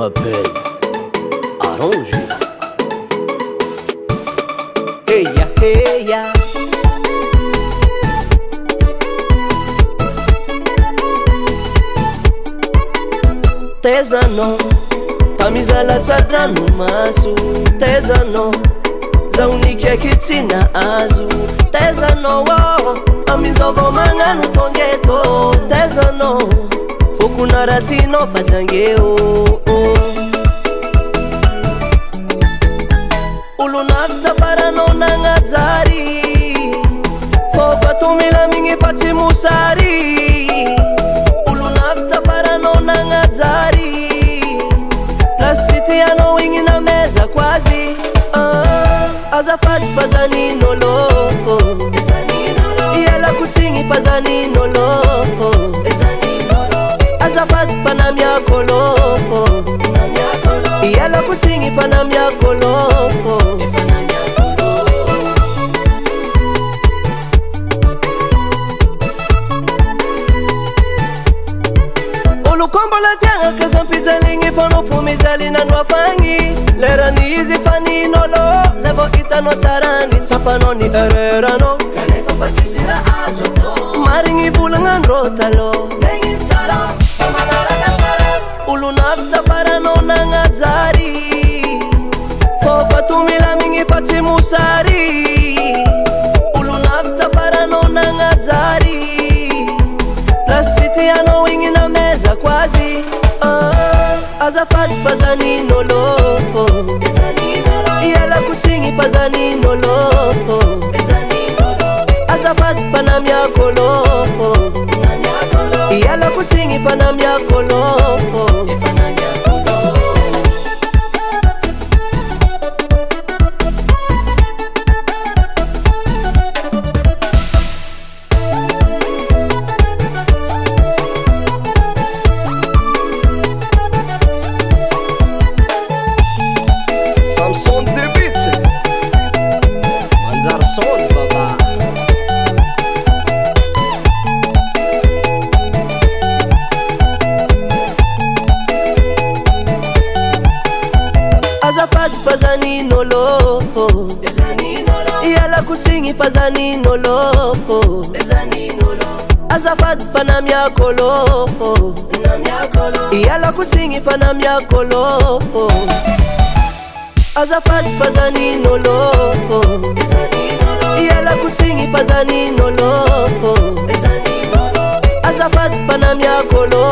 m'appelle Arrange. Hey ya, hey ya. Tezano, tamizala tsadrano maso. Tezano, zaunikia kitsina azu. Tezano, aminzovo manganu tongeto. Tezano, fokuna ratino fajangeo. Ulunafta parano nangazari. Foka tumila mingi faci musari. Ulunafta parano nangazari. Plasitiano wingi na meza kwazi. Azafati fazani nolo. Yala kuchingi fazani nolo. Azafati fana miakolo. Yala kuchingi fana miakolo. Ulukombo la tianga kazampita lingi fano fumizali na nwafangi. Lera ni izi fani nolo. Zevo itano charani chapano ni ererano. Kanefa fatisira azoto. Maringi fulangan rotalo. Bengin sara, kamanara kasara. Ulunafta parano nangazari. Foka tumila mingi fati musari. Ulunafta parano nangazari. Plasitiano wingi na meza kwazi. Azafati fazani nolo. Yala kuchingi fazani nolo. Azafati fana miakolo. Yala kuchingi fana miakolo. Samson de beat Manzar son baba. Azafati fazani nolo. Yala kuchingi fazani nolo. Azafati fana miakolo. Yala kuchingi fana miakolo. Azafati fazani nolo. Yala kuchingi fazani nolo. Azafati fana miakolo.